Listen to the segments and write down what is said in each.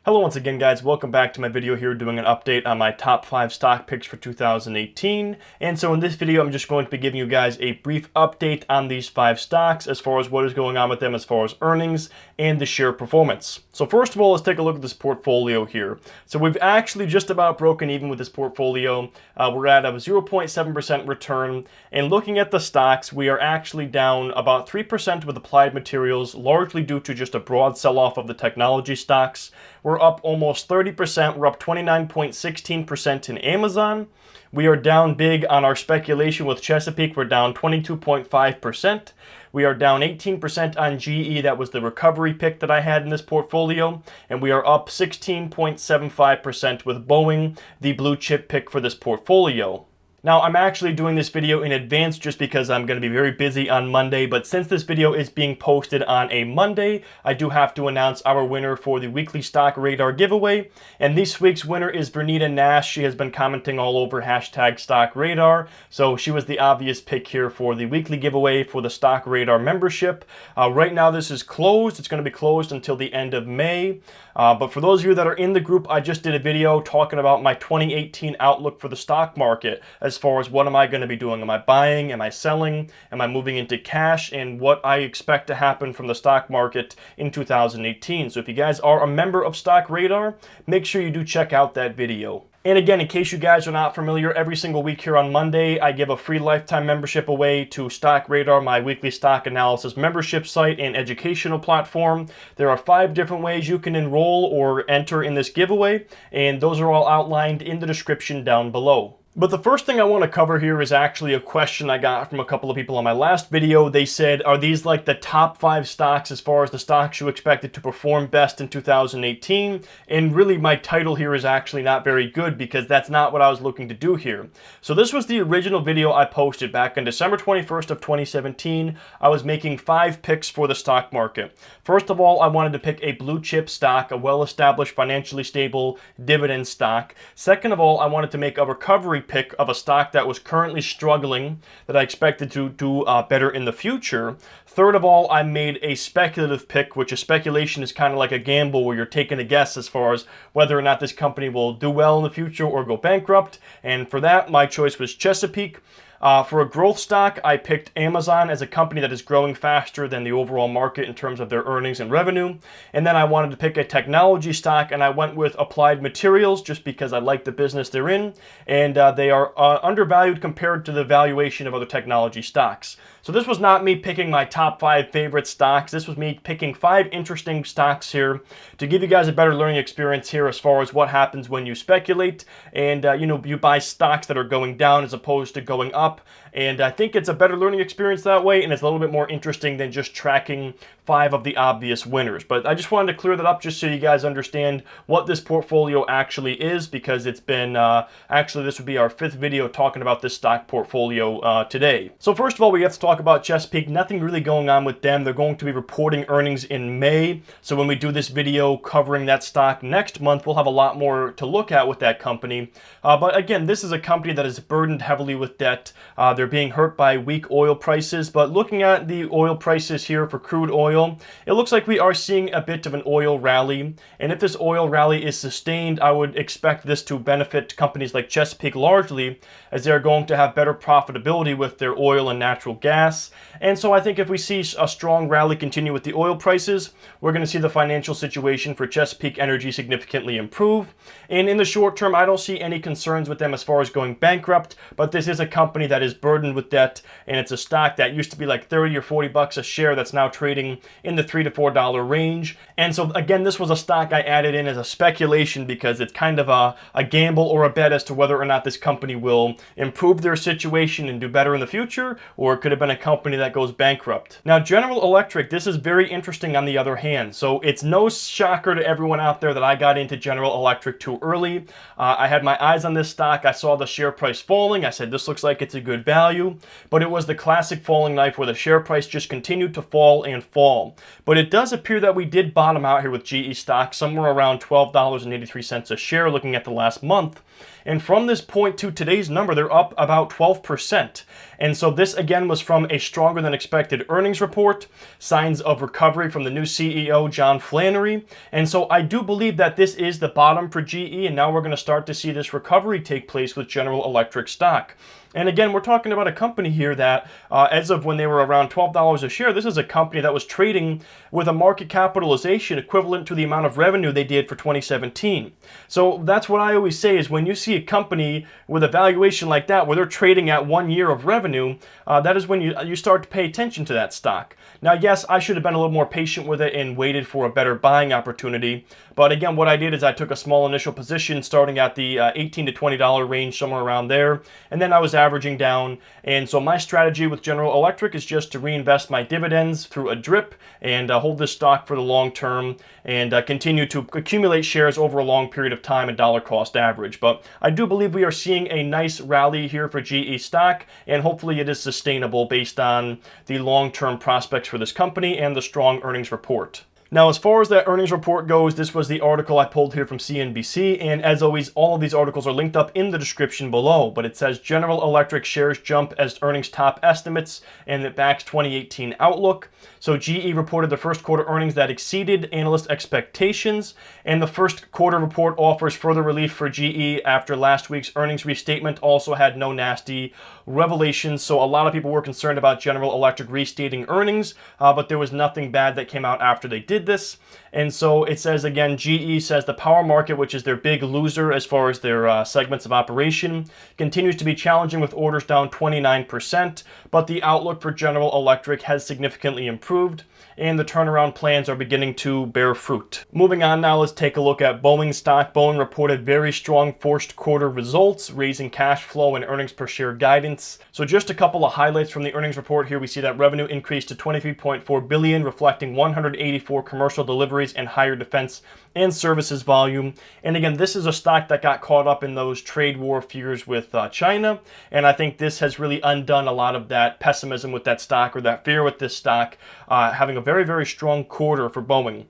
Hello once again, guys. Welcome back to my video here doing an update on my top 5 stock picks for 2018. And so in this video, I'm just going to be giving you guys a brief update on these 5 stocks as far as what is going on with them as far as earnings and the share performance. So first of all, let's take a look at this portfolio here. So we've actually just about broken even with this portfolio. We're at a 0.7% return. And looking at the stocks, we are actually down about 3% with Applied Materials, largely due to just a broad sell-off of the technology stocks. We're up almost 30%. We're up 29.16% in Amazon. We are down big on our speculation with Chesapeake. We're down 22.5%. We are down 18% on GE. That was the recovery pick that I had in this portfolio. And we are up 16.75% with Boeing, the blue chip pick for this portfolio. Now, I'm actually doing this video in advance just because I'm going to be very busy on Monday, but since this video is being posted on a Monday, I do have to announce our winner for the weekly stock radar giveaway. And this week's winner is Vernita Nash. She has been commenting all over #StockRadar, so she was the obvious pick here for the weekly giveaway for the Stock Radar membership. Right now, this is closed. It's going to be closed until the end of May. But for those of you that are in the group, I just did a video talking about my 2018 outlook for the stock market as far as what am I going to be doing. Am I buying? Am I selling? Am I moving into cash? And what I expect to happen from the stock market in 2018. So if you guys are a member of Stock Radar, make sure you do check out that video. And again, in case you guys are not familiar, every single week here on Monday, I give a free lifetime membership away to Stock Radar, my weekly stock analysis membership site and educational platform. There are 5 different ways you can enroll or enter in this giveaway, and those are all outlined in the description down below. But the first thing I want to cover here is actually a question I got from a couple of people on my last video. They said, are these like the top 5 stocks as far as the stocks you expected to perform best in 2018? And really my title here is actually not very good because that's not what I was looking to do here. So this was the original video I posted back on December 21st of 2017. I was making 5 picks for the stock market. First of all, I wanted to pick a blue chip stock, a well-established, financially stable dividend stock. Second of all, I wanted to make a recovery pick of a stock that was currently struggling that I expected to do better in the future. Third of all, I made a speculative pick, which a speculation is kind of like a gamble where you're taking a guess as far as whether or not this company will do well in the future or go bankrupt. And for that, my choice was Chesapeake. For a growth stock, I picked Amazon as a company that is growing faster than the overall market in terms of their earnings and revenue. And then I wanted to pick a technology stock, and I went with Applied Materials just because I like the business they're in, and they are undervalued compared to the valuation of other technology stocks. So this was not me picking my top 5 favorite stocks. This was me picking 5 interesting stocks here to give you guys a better learning experience here as far as what happens when you speculate and you buy stocks that are going down as opposed to going up. And I think it's a better learning experience that way, and it's a little bit more interesting than just tracking 5 of the obvious winners. But I just wanted to clear that up just so you guys understand what this portfolio actually is, because it's been, actually this would be our 5th video talking about this stock portfolio today. So first of all, we have to talk about Chesapeake. Nothing really going on with them. They're going to be reporting earnings in May. So when we do this video covering that stock next month, we'll have a lot more to look at with that company. But again, this is a company that is burdened heavily with debt. They're being hurt by weak oil prices, but looking at the oil prices here for crude oil, it looks like we are seeing a bit of an oil rally. And if this oil rally is sustained, I would expect this to benefit companies like Chesapeake largely, as they're going to have better profitability with their oil and natural gas. And so I think if we see a strong rally continue with the oil prices, we're going to see the financial situation for Chesapeake Energy significantly improve. And in the short term, I don't see any concerns with them as far as going bankrupt, but this is a company that is burdened with debt, and it's a stock that used to be like 30 or 40 bucks a share that's now trading in the $3 to $4 range. And so again, this was a stock I added in as a speculation because it's kind of a gamble or a bet as to whether or not this company will improve their situation and do better in the future, or it could have been a company that goes bankrupt. Now, General Electric, this is very interesting on the other hand. So it's no shocker to everyone out there that I got into General Electric too early. I had my eyes on this stock. I saw the share price falling. I said, this looks like it's a good value, but it was the classic falling knife where the share price just continued to fall and fall overall. But it does appear that we did bottom out here with GE stock somewhere around $12.83 a share looking at the last month. And from this point to today's number, they're up about 12%. And so this again was from a stronger than expected earnings report, signs of recovery from the new CEO, John Flannery. And so I do believe that this is the bottom for GE, and now we're going to start to see this recovery take place with General Electric stock. And again, we're talking about a company here that, as of when they were around $12 a share, this is a company that was trading with a market capitalization equivalent to the amount of revenue they did for 2017. So that's what I always say is when you see a company with a valuation like that, where they're trading at 1 year of revenue, that is when you start to pay attention to that stock. Now, yes, I should have been a little more patient with it and waited for a better buying opportunity. But again, what I did is I took a small initial position starting at the $18 to $20 range, somewhere around there. And then I was averaging down. And so my strategy with General Electric is just to reinvest my dividends through a drip and hold this stock for the long term and continue to accumulate shares over a long period of time and dollar cost average. But I do believe we are seeing a nice rally here for GE stock, and hopefully it is sustainable based on the long-term prospects for this company and the strong earnings report. Now, as far as that earnings report goes, this was the article I pulled here from CNBC, and as always, all of these articles are linked up in the description below, but it says General Electric shares jump as earnings top estimates, and it backs 2018 outlook. So GE reported the first quarter earnings that exceeded analyst expectations, and the first quarter report offers further relief for GE after last week's earnings restatement also had no nasty revelations. So a lot of people were concerned about General Electric restating earnings, but there was nothing bad that came out after they did this. And so it says again, GE says the power market, which is their big loser as far as their segments of operation, continues to be challenging with orders down 29%, but the outlook for General Electric has significantly improved, and the turnaround plans are beginning to bear fruit. Moving on now, let's take a look at Boeing stock. Boeing reported very strong first quarter results, raising cash flow and earnings per share guidance. So just a couple of highlights from the earnings report here. We see that revenue increased to $23.4 billion, reflecting 184 commercial deliveries and higher defense and services volume. And again, this is a stock that got caught up in those trade war fears with China. And I think this has really undone a lot of that pessimism with that stock, or that fear with this stock, having a very, very strong quarter for Boeing.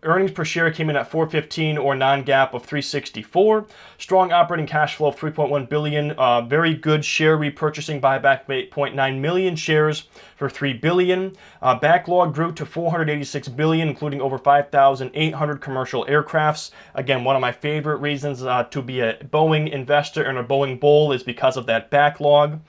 Earnings per share came in at $4.15 or non-GAAP of $3.64. Strong operating cash flow of $3.1 billion. Very good share repurchasing, buyback of 8.9 million shares for $3 billion. Backlog grew to $486 billion, including over 5,800 commercial aircrafts. Again, one of my favorite reasons to be a Boeing investor and a Boeing bull is because of that backlog.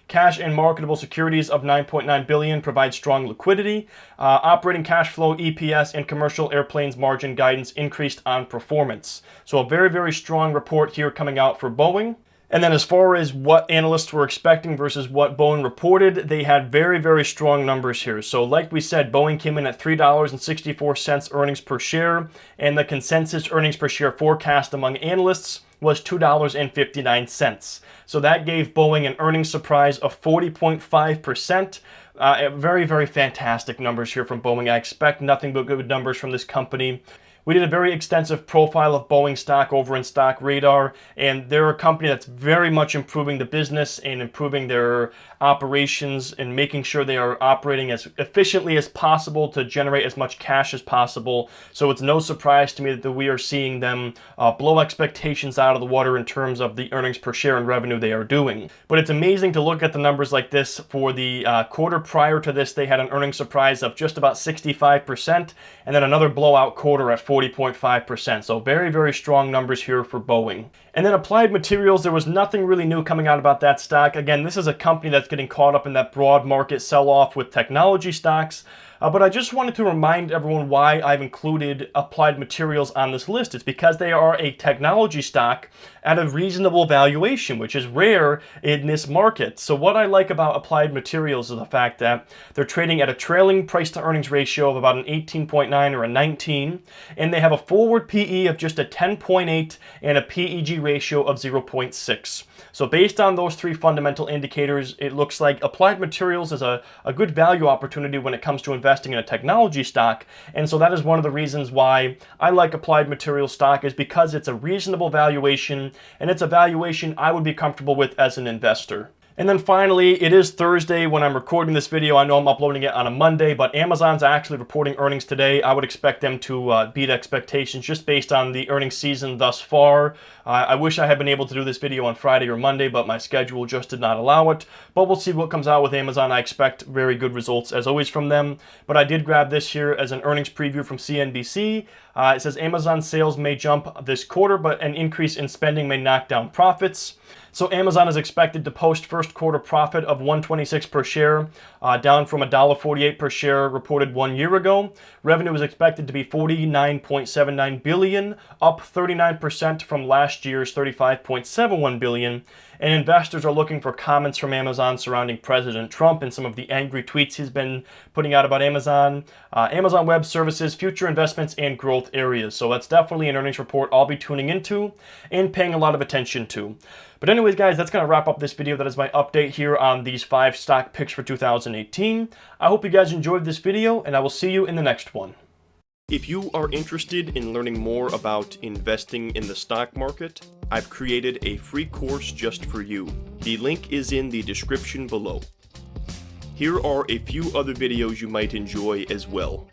Cash and marketable securities of $9.9 billion provide strong liquidity. Operating cash flow, EPS, and commercial airplanes margin guidance increased on performance. So a very, very strong report here coming out for Boeing. And then as far as what analysts were expecting versus what Boeing reported, they had very, very strong numbers here. So like we said, Boeing came in at $3.64 earnings per share, and the consensus earnings per share forecast among analysts was $2.59. So that gave Boeing an earnings surprise of 40.5%. Very, very fantastic numbers here from Boeing. I expect nothing but good numbers from this company. We did a very extensive profile of Boeing stock over in Stock Radar, and they're a company that's very much improving the business and improving their operations and making sure they are operating as efficiently as possible to generate as much cash as possible. So it's no surprise to me that we are seeing them blow expectations out of the water in terms of the earnings per share and revenue they are doing. But it's amazing to look at the numbers like this. For the quarter prior to this, they had an earnings surprise of just about 65%, and then another blowout quarter at 40.5%. So very, very strong numbers here for Boeing. And then Applied Materials, there was nothing really new coming out about that stock. Again, this is a company that's getting caught up in that broad market sell-off with technology stocks. But I just wanted to remind everyone why I've included Applied Materials on this list. It's because they are a technology stock at a reasonable valuation, which is rare in this market. So what I like about Applied Materials is the fact that they're trading at a trailing price to earnings ratio of about an 18.9 or a 19, and they have a forward PE of just a 10.8 and a PEG ratio of 0.6. So based on those three fundamental indicators, it looks like Applied Materials is a good value opportunity when it comes to investing in a technology stock. And so that is one of the reasons why I like Applied Materials stock, is because it's a reasonable valuation, and it's a valuation I would be comfortable with as an investor. And then finally, it is Thursday when I'm recording this video. I know I'm uploading it on a Monday, but Amazon's actually reporting earnings today. I would expect them to beat expectations just based on the earnings season thus far. I wish I had been able to do this video on Friday or Monday, but my schedule just did not allow it. But we'll see what comes out with Amazon. I expect very good results as always from them. But I did grab this here as an earnings preview from CNBC. It says Amazon sales may jump this quarter, but an increase in spending may knock down profits. So Amazon is expected to post first quarter profit of $1.26 per share, down from $1.48 per share reported 1 year ago. Revenue is expected to be $49.79 billion, up 39% from last year's $35.71 billion. And investors are looking for comments from Amazon surrounding President Trump and some of the angry tweets he's been putting out about Amazon, Amazon Web Services, future investments, and growth areas. So that's definitely an earnings report I'll be tuning into and paying a lot of attention to. But anyways, guys, that's going to wrap up this video. That is my update here on these 5 stock picks for 2018. I hope you guys enjoyed this video, and I will see you in the next one. If you are interested in learning more about investing in the stock market, I've created a free course just for you. The link is in the description below. Here are a few other videos you might enjoy as well.